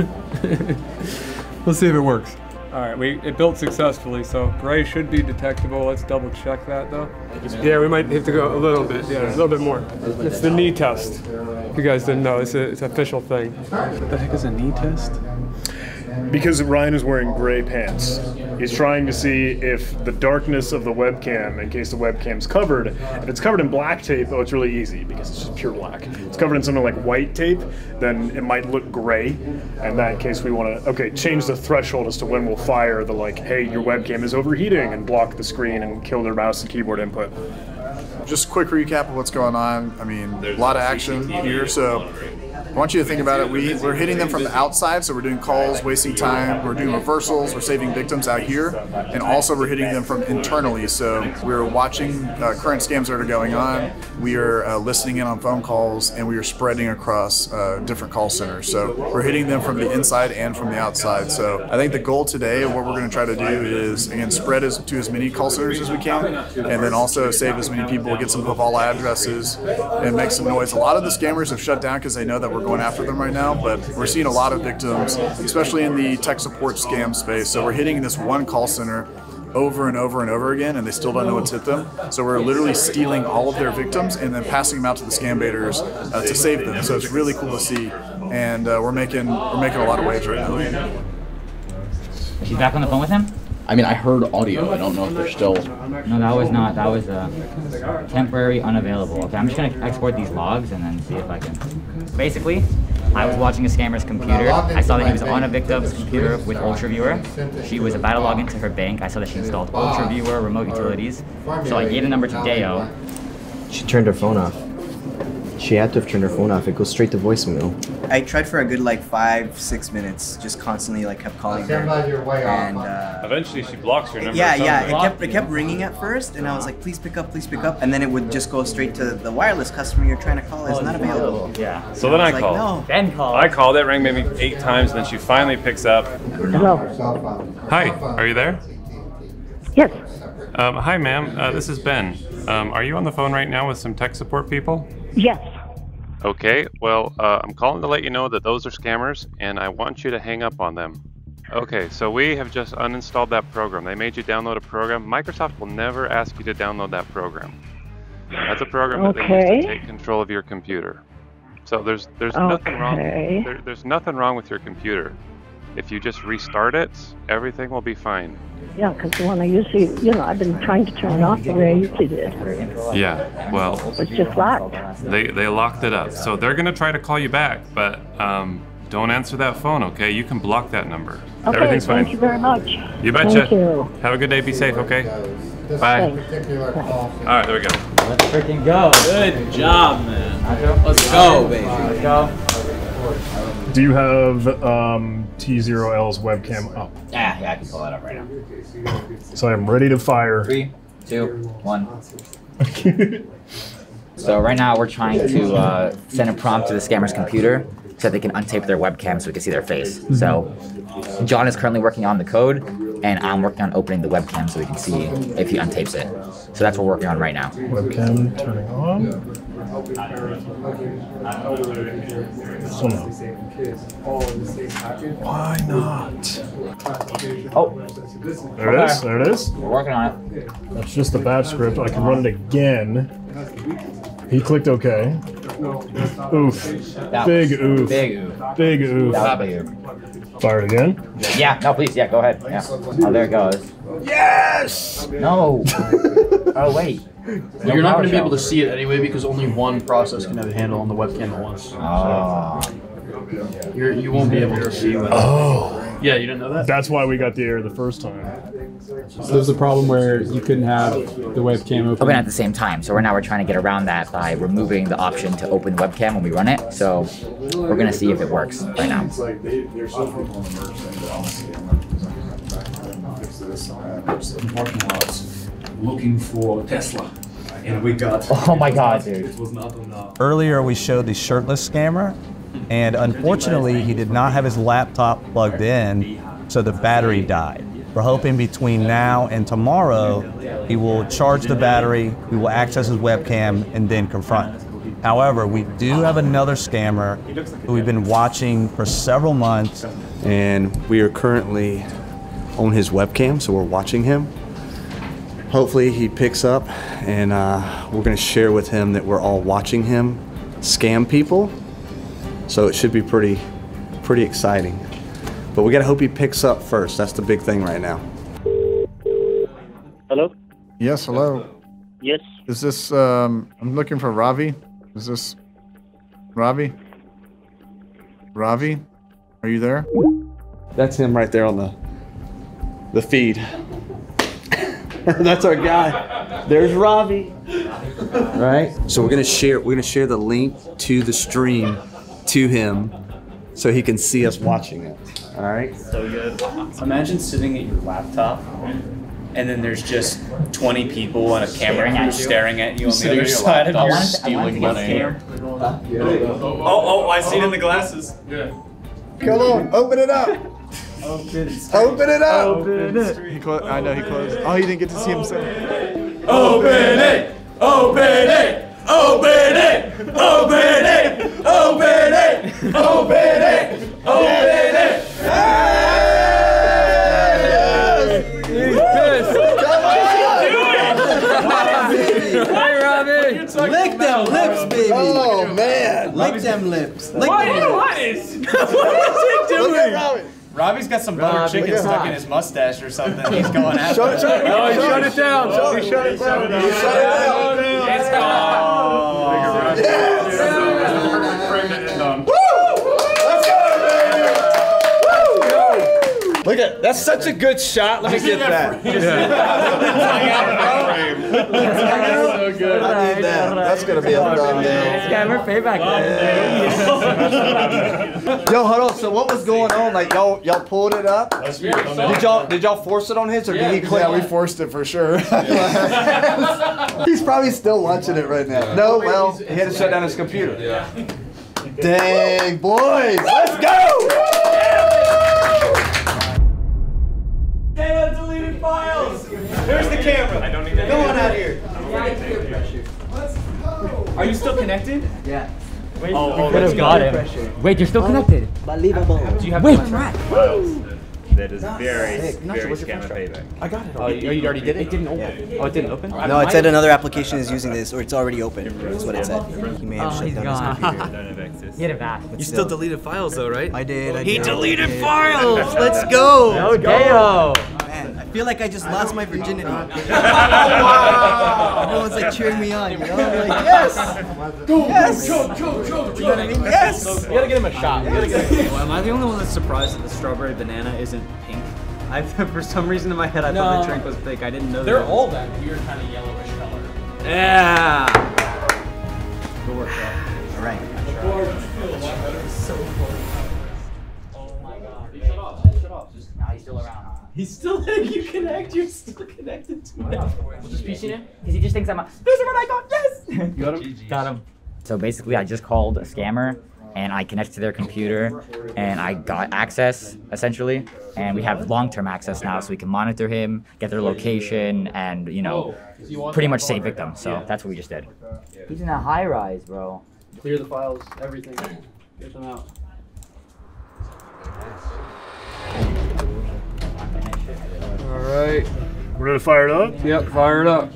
We'll see if it works. All right, it built successfully, so gray should be detectable. Let's double check that though. Yeah, we might have to go a little bit. Yeah, a little bit more. It's the knee test. If you guys didn't know, it's an official thing. What the heck is a knee test? because Ryan is wearing gray pants, he's trying to see if the darkness of the webcam, in case the webcam's covered, if it's covered in black tape, oh, it's really easy because it's just pure black. If it's covered in something like white tape, then it might look gray. And in that case, we want to, okay, change the threshold as to when we'll fire the like, hey, your webcam is overheating, and block the screen and kill their mouse and keyboard input. Just a quick recap of what's going on. I mean, a lot of action here, so I want you to think about it. We're hitting them from the outside, so we're doing calls, wasting time, we're doing reversals, we're saving victims out here, and also we're hitting them from internally. So we're watching current scams that are going on, we are listening in on phone calls, and we are spreading across different call centers. So we're hitting them from the inside and from the outside. So I think the goal today of what we're going to try to do is, again, spread to as many call centers as we can, and then also save as many people, get some Havala addresses, and make some noise. A lot of the scammers have shut down because they know that we're going after them right now, but we're seeing a lot of victims, especially in the tech support scam space. So we're hitting this one call center over and over and over again, and they still don't know what's hit them. So we're literally stealing all of their victims and then passing them out to the scam baiters to save them. So it's really cool to see, and we're making a lot of waves right now. She's back on the phone with him? I mean, I heard audio. I don't know if they're still... No, that was not. That was temporary unavailable. Okay, I'm just going to export these logs and then see if I can... Basically, I was watching a scammer's computer. I saw that he was on a victim's computer with UltraViewer. She was about to log into her bank. I saw that she installed UltraViewer, remote utilities. So I gave the number to Deo. She turned her phone off. She had to have turned her phone off. It goes straight to voicemail. I tried for a good like 5-6 minutes, just constantly like kept calling her. And eventually she blocks your number. Yeah. It kept ringing at first, and I was like, please pick up, and then it would just go straight to the wireless customer you're trying to call is not available. Yeah. So then I called. No. Ben called. I called. It rang maybe 8 times, and then she finally picks up. Hello. Hi, are you there? Yes. Hi, ma'am. This is Ben. Are you on the phone right now with some tech support people? Yes. Okay, well, I'm calling to let you know that those are scammers, and I want you to hang up on them. Okay, so we have just uninstalled that program. They made you download a program. Microsoft will never ask you to download that program. That's a program that they use to take control of your computer. So there's nothing wrong. There's nothing wrong with your computer. If you just restart it, everything will be fine. Yeah, because when I usually, I've been trying to turn it off the way I usually did. Yeah, well... It's just locked. They locked it up. So they're going to try to call you back, but don't answer that phone, okay? You can block that number. Okay, Everything's fine. Thank you very much. You betcha. Thank you. Have a good day. Be safe, okay? Bye. Alright, there we go. Let's freaking go. Good job, man. Let's go, baby. Let's go. Do you have T0L's webcam up? Yeah, I can pull that up right now. So I'm ready to fire. 3, 2, 1. So right now we're trying to send a prompt to the scammer's computer so they can untape their webcam so we can see their face. So John is currently working on the code, and I'm working on opening the webcam so we can see if he untapes it. So that's what we're working on right now. Webcam turning on. Why not? Oh. There it is. There it is. We're working on it. That's just the batch script. I can run it again. He clicked OK. Oof. Big oof. Big oof. Big oof. That was big oof. Fire it again? Yeah, no, please. Yeah, go ahead. Yeah. Oh, there it goes. Yes! No. Oh, wait. Well, you're not going to be able to see it anyway because only one process can have a handle on the webcam at once. Oh. So you won't be able to see what. Oh. Yeah, you didn't know that? That's why we got the error the first time. So there's a problem where you couldn't have the webcam open at the same time. So we're trying to get around that by removing the option to open the webcam when we run it. So we're going to see if it works right now. Looking for Tesla, and we got. Oh my God, dude! It was not enough. Earlier, we showed the shirtless scammer, and unfortunately, he did not have his laptop plugged in, so the battery died. We're hoping between now and tomorrow, he will charge the battery, we will access his webcam, and then confront him. However, we do have another scammer who we've been watching for several months. And we are currently on his webcam, so we're watching him. Hopefully he picks up, and we're going to share with him that we're all watching him scam people. So it should be pretty exciting. But we gotta hope he picks up first. That's the big thing right now. Hello? Yes, hello. Yes. Is this, I'm looking for Ravi. Is this Ravi? Ravi? Are you there? That's him right there on the feed. That's our guy. There's Ravi. Right? So we're gonna share the link to the stream to him so he can see us watching it. All right? So good. Imagine sitting at your laptop and then there's just 20 people on a camera staring at you on the other side of your stealing money. Oh, I see it in the glasses. Yeah. Come on, open it up. Open it up. Open it. I know he closed. Oh, he didn't get to see himself. Open it! Open it! Open it! Open it! Open it! Open it! Open it! He's pissed. Hey, Robbie. Lick them lips, baby. Oh, man. Lick them lips. Lick What them is lips. he doing? Look at Robbie. Robbie's got some buttered chicken stuck in his mustache or something. He's going after it. Oh, he shut it down. He shut it down. It's gone. Look at that's such a good shot. Let me get that. So good. I need that. That's gonna be a thumbnail. Scammer payback. Yo, hold on. So what was going on? Like y'all pulled it up? Did y'all force it on his or did he click? Yeah, we forced it for sure. He's probably still watching it right now. No, well, he had to shut down his computer. Yeah. Dang, boys, let's go! Data deleted files. There's the camera. I don't need that. Go on out here. Are you still connected? Yeah. Wait, let's got him. Wait, you're still connected. Unbelievable. Do you have That is very scammer payback. I got it. Oh, you already did it? It didn't open. Yeah. Oh, it didn't open? No, it said another application is using this, or it's already open. That's what it said. He may have shut down his computer. Get it back. You still deleted files though, right? I did. He deleted files. Let's go. Oh, damn. Man, I feel like I just lost my virginity. Wow. Everyone's like cheering me on, you know? I'm like, yes. Yes. You know what I mean? Yes. You gotta get him a shot. You gotta get him. Am I the only one that's surprised that the strawberry banana isn't pink? For some reason in my head I thought the drink was pink. I didn't know They're that. all that weird kind of yellowish color. Yeah. Good work, bro. All right. So funny. Oh my god. Shut off. Shut off. Nah, he's still around. He's still there. You connect. You're still connected to it. We'll just PC in? Because he just thinks I'm a fisherman icon. Yes! Got him? Got him. So basically, I just called a scammer and I connected to their computer and I got access essentially. And we have long-term access now, so we can monitor him, get their location, and you know, pretty much save victims. So that's what we just did. He's in a high-rise, bro. Clear the files, everything. Get them out. All right. We're gonna fire it up? Yep, fire it up.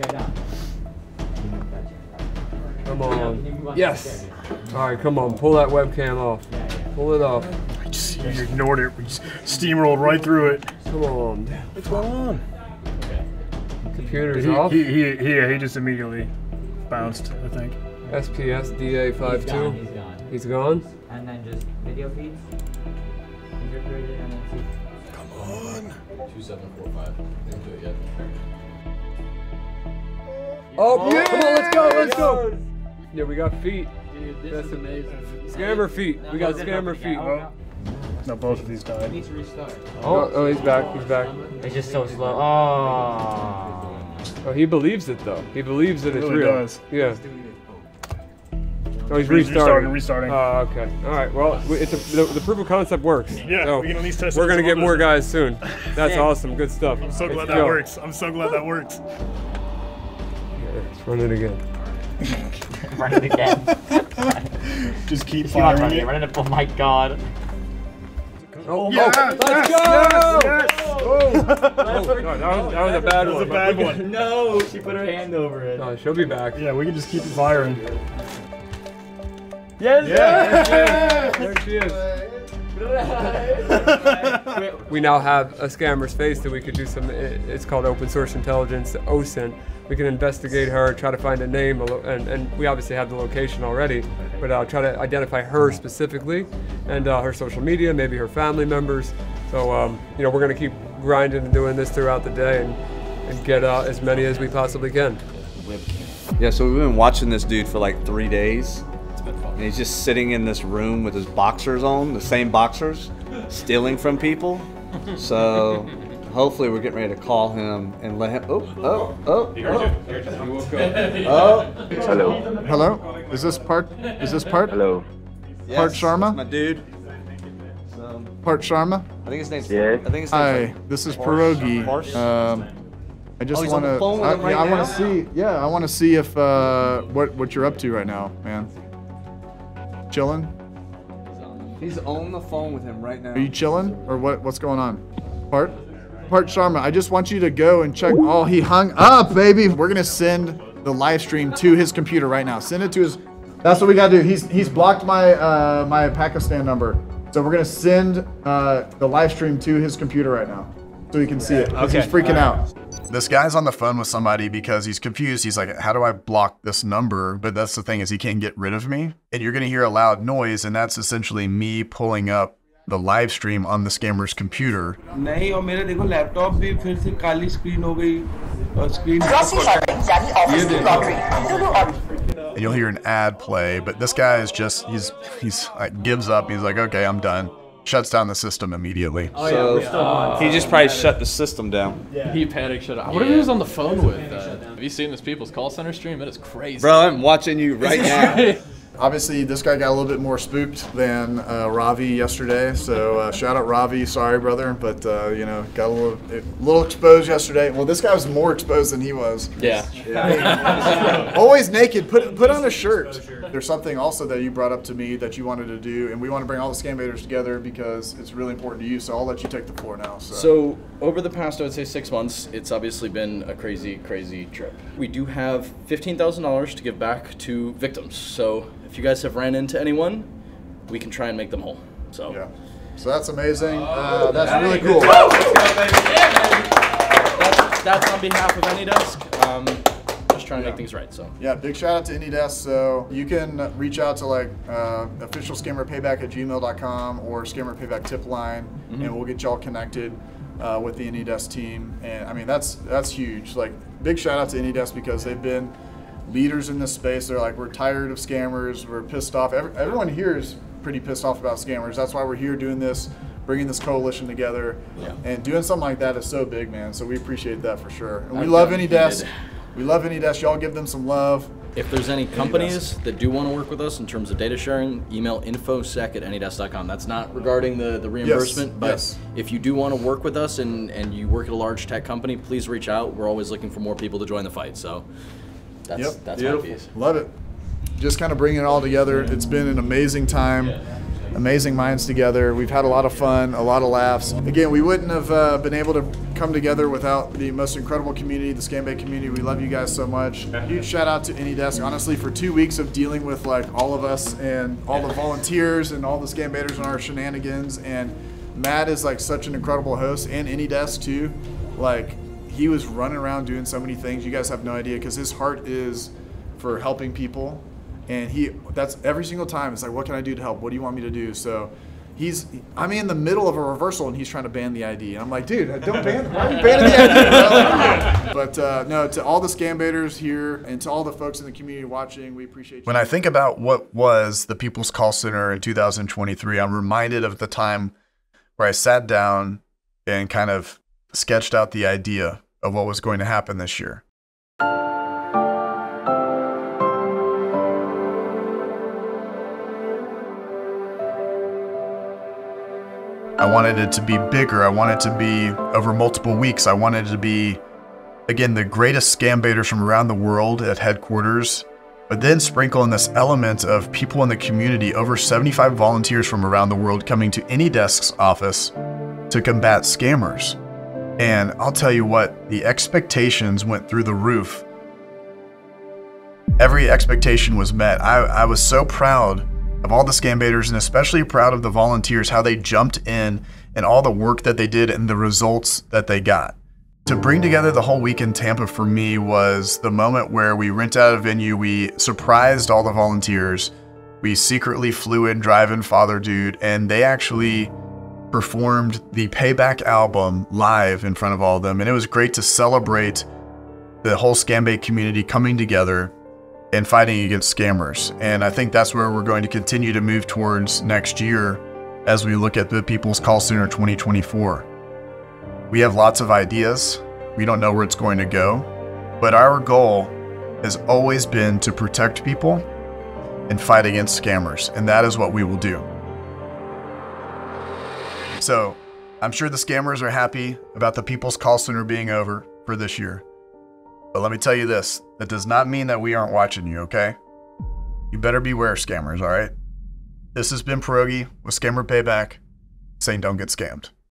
Come on. Yes. All right, come on. Pull that webcam off. Pull it off. I just you ignored it. We just steamrolled right through it. Come on. What's going on? Computer's He off. he just immediately bounced, I think. SPS DA52. He's gone. And then just video feeds. Come on. 2745. Didn't do it yet. Oh, yeah! Come on, let's go, let's go! Yeah, we got feet. Dude, this is amazing. Scammer feet. We got scammer feet. No, both of these died. He needs to restart. Oh, he's back. He's back. It's just so slow. Oh. Oh, he believes it though. He believes that it's Really real. does. Yeah. Oh, he's Restarting, restarting. restarting. Oh, okay. All right. Well, the proof of concept works. Yeah, So we can at least test it we're gonna with get some more others. guys soon. That's awesome. Good stuff. I'm so glad Let's that go. works. I'm so glad that works. Let's run it again. Run it again. Just keep Keep on firing running it. it. Oh my god. Oh, Yes, let's yes, go! yes, yes. Oh, no, that was a bad one. That was a bad one. No, she put her hand over it. Oh, she'll be back. Yeah, we can just keep firing. Yes, Yeah. There she is. We now have a scammer's face that we could do some, it's called open source intelligence, OSINT. We can investigate her, try to find a name, and we obviously have the location already, but try to identify her specifically and her social media, maybe her family members. So, you know, we're going to keep grinding and doing this throughout the day and get as many as we possibly can. Yeah, so we've been watching this dude for like 3 days. And he's just sitting in this room with his boxers on, the same boxers, stealing from people. So hopefully we're getting ready to call him and let him. Oh. Hello. Hello. Is this part? Hello. Yes, Part Sharma? My dude. Part Sharma? I think his name's. Yes. I think his name's Hi, this is Pierogi. I just want to. I want to see. Yeah, I want to see if what you're up to right now, man. Chilling? He's on the phone with him right now. Are you chilling, or what's going on? Part Sharma, I just want you to go and check. Oh, he hung up, baby. We're gonna send the live stream to his computer right now. Send it to his. That's what we gotta do. He's blocked my my Pakistan number, so we're gonna send the live stream to his computer right now, so he can see it. Okay. He's freaking out. This guy's on the phone with somebody because he's confused. He's like, how do I block this number? But that's the thing, is he can't get rid of me. And you're gonna hear a loud noise, and that's essentially me pulling up the live stream on the scammer's computer. नहीं, और मेरा देखो laptop भी फिर से काली screen हो गई और screen and you'll hear an ad play, but this guy is just, he's like gives up. He's like, okay, I'm done. Shuts down the system immediately. So he just probably shut the system down. Yeah. He panic shut out. What if he was on the phone with? Have you seen this people's call center stream? It is crazy. Bro, I'm watching you right now. Obviously, this guy got a little bit more spooked than Ravi yesterday. So shout out Ravi, sorry brother, but you know, got a little exposed yesterday. Well, this guy was more exposed than he was. Yeah. Always naked. Put on a shirt. There's something also that you brought up to me that you wanted to do, and we want to bring all the Scambaiters together because it's really important to you. So I'll let you take the floor now. So over the past, I would say 6 months, it's obviously been a crazy, crazy trip. We do have $15,000 to give back to victims. So if you guys have ran into anyone, we can try and make them whole. So yeah. So that's amazing. That's really cool. That's on behalf of AnyDesk. Just trying to make things right. So yeah, big shout out to AnyDesk. So you can reach out to like official scammerpayback@gmail.com or Scammer Payback tip line, and we'll get y'all connected with the AnyDesk team. And I mean that's huge. Like big shout out to AnyDesk because they've been leaders in this space. They're like, we're tired of scammers. We're pissed off. Everyone here is pretty pissed off about scammers. That's why we're here doing this, bringing this coalition together, and doing something like that is so big, man. So we appreciate that for sure. And we love AnyDesk. We love AnyDesk. Y'all give them some love. If there's any companies that do want to work with us in terms of data sharing, email infosec@anydesk.com. That's not regarding the reimbursement, but if you do want to work with us and you work at a large tech company, please reach out. We're always looking for more people to join the fight. So that's my piece. Love it. Just kind of bringing it all together. It's been an amazing time. Amazing minds together. We've had a lot of fun, a lot of laughs. Again, we wouldn't have been able to come together without the most incredible community, the Scambait community. We love you guys so much. Huge shout out to AnyDesk. Honestly, for 2 weeks of dealing with like all of us and all the volunteers and all the Scambaiters and our shenanigans, and Matt is like such an incredible host, and AnyDesk too. Like he was running around doing so many things. You guys have no idea because his heart is for helping people. And that's every single time. It's like, what can I do to help? What do you want me to do? So I'm in the middle of a reversal and he's trying to ban the ID. And I'm like, dude, don't ban it. Why are you banning the ID? But no, to all the Scambaiters here and to all the folks in the community watching, we appreciate you. When I think about what was the People's Call Center in 2023, I'm reminded of the time where I sat down and kind of sketched out the idea of what was going to happen this year. I wanted it to be bigger. I wanted it to be over multiple weeks. I wanted it to be, again, the greatest Scambaiters from around the world at headquarters, but then sprinkle in this element of people in the community, over 75 volunteers from around the world coming to AnyDesk's office to combat scammers. And I'll tell you what, the expectations went through the roof. Every expectation was met. I was so proud of all the scam baiters, and especially proud of the volunteers, how they jumped in and all the work that they did and the results that they got. To bring together the whole week in Tampa for me was the moment where we rented out a venue, we surprised all the volunteers, we secretly flew in Drive-In Father Dude, and they actually performed the Payback album live in front of all of them. And it was great to celebrate the whole scam bait community coming together and fighting against scammers. And I think that's where we're going to continue to move towards next year as we look at the People's Call Center 2024. We have lots of ideas. We don't know where it's going to go, but our goal has always been to protect people and fight against scammers, and that is what we will do. So I'm sure the scammers are happy about the People's Call Center being over for this year. But let me tell you this, that does not mean that we aren't watching you, okay? You better beware, scammers, all right? This has been Pierogi with Scammer Payback, saying don't get scammed.